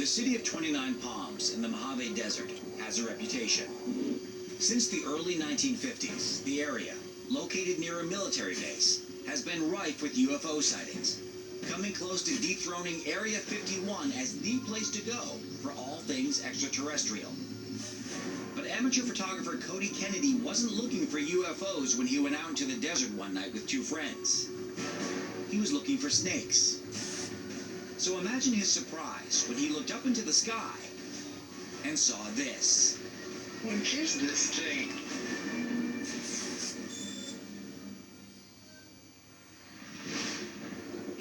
The city of 29 Palms in the Mojave Desert has a reputation. Since the early 1950s, the area, located near a military base, has been rife with UFO sightings, coming close to dethroning Area 51 as the place to go for all things extraterrestrial. But amateur photographer Cody Kennedy wasn't looking for UFOs when he went out into the desert one night with two friends. He was looking for snakes. So imagine his surprise when he looked up into the sky and saw this. What is this thing?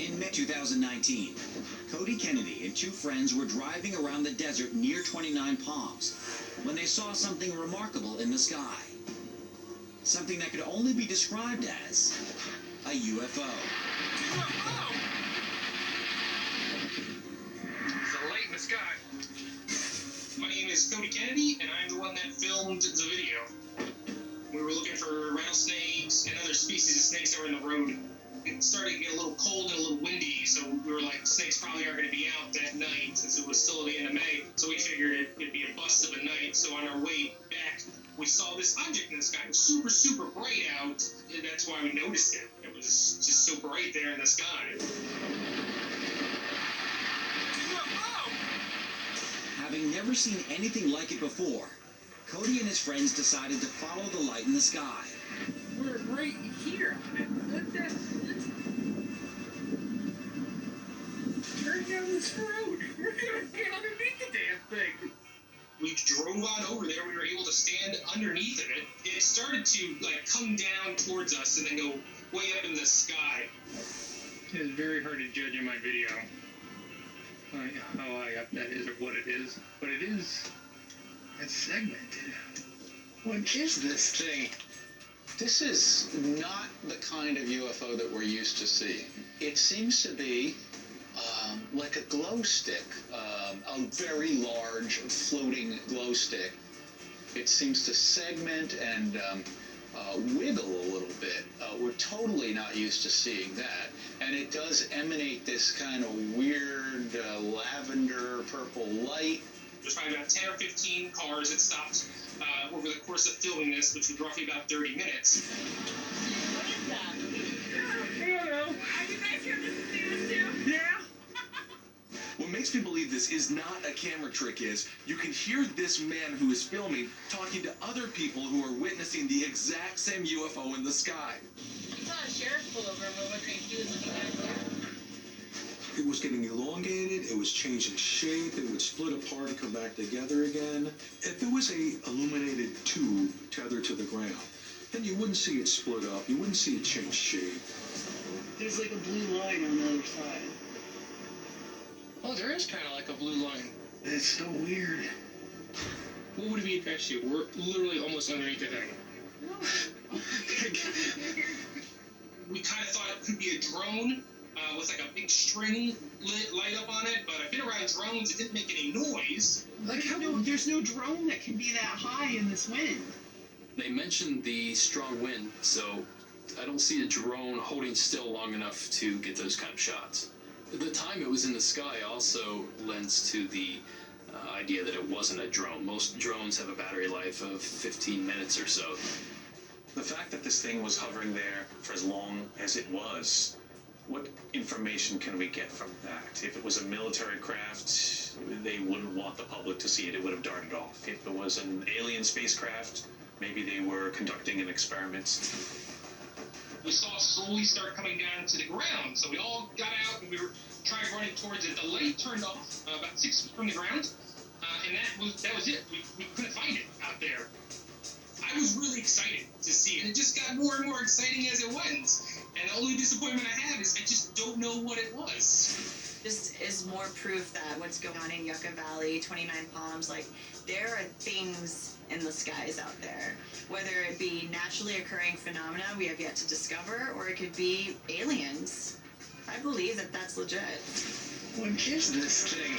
In May 2019, Cody Kennedy and two friends were driving around the desert near 29 Palms when they saw something remarkable in the sky. Something that could only be described as a UFO. UFO! It's a light in the sky. My name is Cody Kennedy, and I'm the one that filmed the video. We were looking for rattlesnakes and other species of snakes that were in the road. It started to get a little cold and a little windy, so we were like, snakes probably aren't going to be out that night since it was still the end of May. So we figured it'd be a bust of a night. So on our way back, we saw this object in the sky. It was super, super bright out, and that's why we noticed it. It was just so bright there in the sky. Having never seen anything like it before, Cody and his friends decided to follow the light in the sky. We're right here. Turn down this road. We're gonna get underneath the damn thing. We drove on over there. We were able to stand underneath of it. It started to come down towards us and then go way up in the sky. It's very hard to judge in my video how high up that is or what it is, but it's segmented. What is this thing? This is not the kind of UFO that we're used to seeing. It seems to be like a glow stick, a very large floating glow stick. It seems to segment and wiggle a little bit. We're totally not used to seeing that. And it does emanate this kind of weird lavender purple light. There's probably about 10 or 15 cars that stopped over the course of filming this, which was roughly about 30 minutes. What is that? I don't know. Are you guys here to see this too? Yeah. What makes me believe this is not a camera trick is you can hear this man who is filming talking to other people who are witnessing the exact same UFO in the sky. We saw a sheriff pull over and we're wondering if he was looking at it. It was getting elongated, it was changing shape, it would split apart and come back together again. If it was a illuminated tube tethered to the ground, then you wouldn't see it split up, you wouldn't see it change shape. There's like a blue line on the other side. Oh, there is kind of like a blue line. It's so weird. What would it be attached to? We're literally almost underneath the thing. We kind of thought it could be a drone with like a big string light up on it, but I've been around drones, it didn't make any noise. There's no drone that can be that high in this wind. They mentioned the strong wind, so I don't see a drone holding still long enough to get those kind of shots. The time it was in the sky also lends to the idea that it wasn't a drone. Most drones have a battery life of 15 minutes or so. The fact that this thing was hovering there for as long as it was, what information can we get from that? If it was a military craft, they wouldn't want the public to see it. It would have darted off. If it was an alien spacecraft, maybe they were conducting an experiment. We saw it slowly start coming down to the ground, so we all got out and we were trying running towards it. The light turned off about 6 feet from the ground, and that was it. We couldn't find it out there. I was really excited to see it. It just got more and more exciting as it went. And the only disappointment I have is I just don't know what it was. This is more proof that what's going on in Yucca Valley, 29 Palms, there are things in the skies out there. Whether it be naturally occurring phenomena we have yet to discover, or it could be aliens. I believe that that's legit. What is this thing?